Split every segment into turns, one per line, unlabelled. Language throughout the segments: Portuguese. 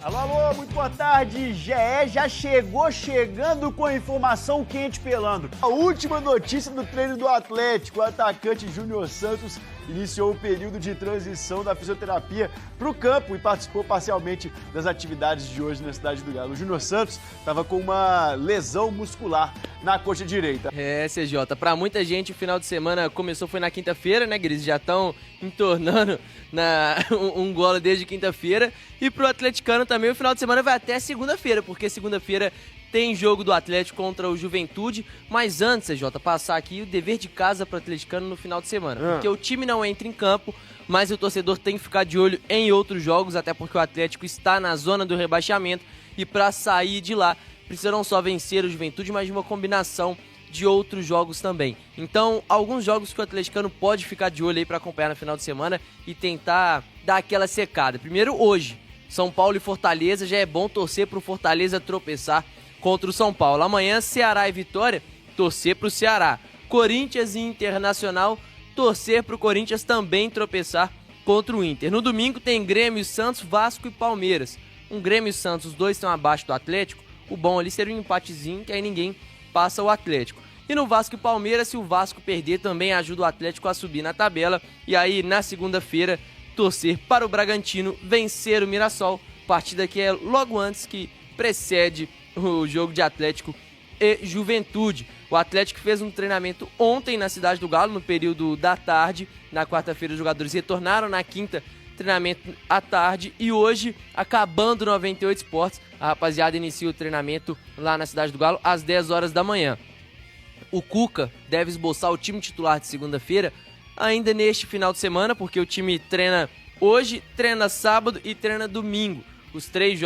Alô, alô, muito boa tarde. GE já chegando com a informação quente pelando. A última notícia do treino do Atlético, o atacante Júnior Santos iniciou o período de transição da fisioterapia para o campo e participou parcialmente das atividades de hoje na Cidade do Galo. O Júnior Santos estava com uma lesão muscular na coxa direita.
CJ, para muita gente o final de semana foi na quinta-feira, né, Gris? Já estão entornando um golo desde quinta-feira. E pro atleticano também o final de semana vai até segunda-feira, porque segunda-feira tem jogo do Atlético contra o Juventude, mas antes, CJ, passar aqui o dever de casa para o atleticano no final de semana, porque o time não entra em campo, mas o torcedor tem que ficar de olho em outros jogos, até porque o Atlético está na zona do rebaixamento e para sair de lá precisa não só vencer o Juventude, mas de uma combinação de outros jogos também. Então, alguns jogos que o atleticano pode ficar de olho aí para acompanhar no final de semana e tentar dar aquela secada. Primeiro, hoje, São Paulo e Fortaleza, já é bom torcer para o Fortaleza tropeçar contra o São Paulo. Amanhã, Ceará e Vitória, torcer para o Ceará. Corinthians e Internacional, torcer para o Corinthians também tropeçar contra o Inter. No domingo tem Grêmio, Santos, Vasco e Palmeiras. Um Grêmio e Santos, os dois estão abaixo do Atlético. O bom ali seria um empatezinho, que aí ninguém passa o Atlético. E no Vasco e Palmeiras, se o Vasco perder, também ajuda o Atlético a subir na tabela. E aí, na segunda-feira, torcer para o Bragantino vencer o Mirassol. Partida que é logo antes que precede o jogo de Atlético e Juventude. O Atlético fez um treinamento ontem na Cidade do Galo, no período da tarde. Na quarta-feira, os jogadores retornaram. Na quinta, treinamento à tarde. E hoje, acabando o 98 Esportes, a rapaziada inicia o treinamento lá na Cidade do Galo às 10 horas da manhã. O Cuca deve esboçar o time titular de segunda-feira ainda neste final de semana, porque o time treina hoje, treina sábado e treina domingo. Os três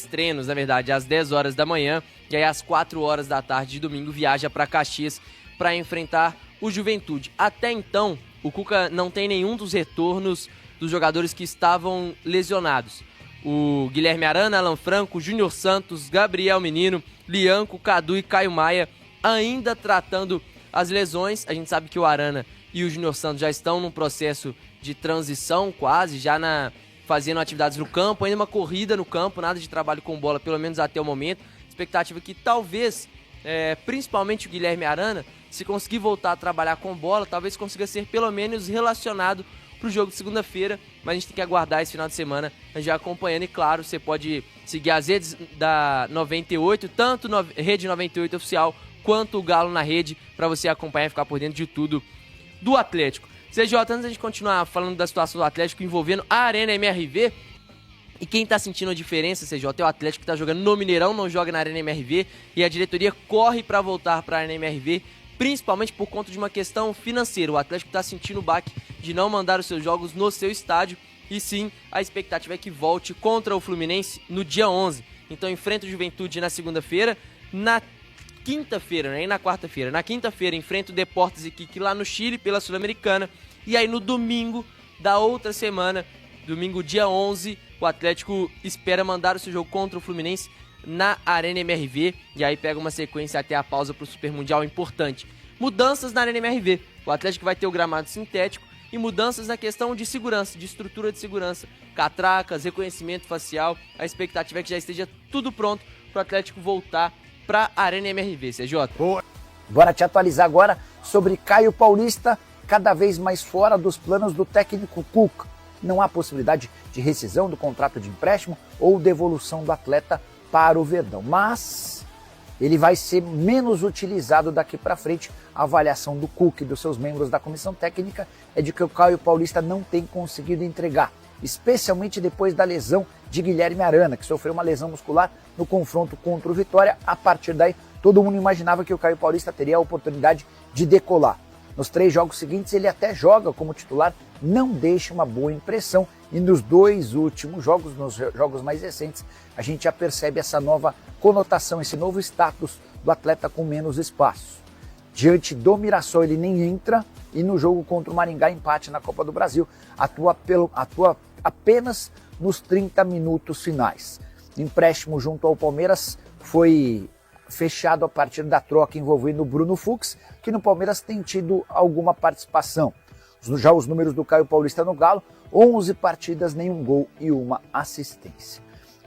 treinos, na verdade, às 10 horas da manhã, e aí às 4 horas da tarde de domingo viaja para Caxias para enfrentar o Juventude. Até então, o Cuca não tem nenhum dos retornos dos jogadores que estavam lesionados. O Guilherme Arana, Alan Franco, Júnior Santos, Gabriel Menino, Lianco, Cadu e Caio Maia ainda tratando as lesões. A gente sabe que o Arana e o Júnior Santos já estão num processo de transição quase, já fazendo atividades no campo, ainda uma corrida no campo, nada de trabalho com bola, pelo menos até o momento. Expectativa que talvez, principalmente o Guilherme Arana, se conseguir voltar a trabalhar com bola, talvez consiga ser pelo menos relacionado para o jogo de segunda-feira, mas a gente tem que aguardar esse final de semana, a gente já acompanhando, e claro, você pode seguir as redes da 98, tanto Rede 98 Oficial, quanto o Galo na rede, para você acompanhar e ficar por dentro de tudo do Atlético. CJ, antes da gente continuar falando da situação do Atlético envolvendo a Arena MRV, e quem tá sentindo a diferença, CJ, é o Atlético que tá jogando no Mineirão, não joga na Arena MRV, e a diretoria corre para voltar para a Arena MRV, principalmente por conta de uma questão financeira. O Atlético está sentindo o baque de não mandar os seus jogos no seu estádio, e sim, a expectativa é que volte contra o Fluminense no dia 11. Então enfrenta o Juventude na segunda-feira, na quinta-feira, né, e na quarta-feira. Na quinta-feira enfrenta o Deportes Iquique lá no Chile pela Sul-Americana, e aí no domingo da outra semana, domingo dia 11, o Atlético espera mandar o seu jogo contra o Fluminense na Arena MRV, e aí pega uma sequência até a pausa para o Super Mundial importante. Mudanças na Arena MRV, o Atlético vai ter o gramado sintético e mudanças na questão de segurança, de estrutura de segurança, catracas, reconhecimento facial. A expectativa é que já esteja tudo pronto para o Atlético voltar para a Arena MRV, CJ.
Bora te atualizar agora sobre Caio Paulista, cada vez mais fora dos planos do técnico Cuca. Não há possibilidade de rescisão do contrato de empréstimo ou devolução do atleta para o Verdão, mas ele vai ser menos utilizado daqui para frente. A avaliação do Cuca e dos seus membros da comissão técnica é de que o Caio Paulista não tem conseguido entregar, especialmente depois da lesão de Guilherme Arana, que sofreu uma lesão muscular no confronto contra o Vitória. A partir daí, todo mundo imaginava que o Caio Paulista teria a oportunidade de decolar. Nos 3 jogos seguintes, ele até joga como titular, não deixa uma boa impressão, e nos 2 últimos jogos, nos jogos mais recentes, a gente já percebe essa nova conotação, esse novo status do atleta com menos espaço. Diante do Mirassol ele nem entra, e no jogo contra o Maringá, empate na Copa do Brasil, atua apenas nos 30 minutos finais. O empréstimo junto ao Palmeiras foi fechado a partir da troca envolvendo o Bruno Fux, que no Palmeiras tem tido alguma participação. Já os números do Caio Paulista no Galo, 11 partidas, nenhum gol e uma assistência.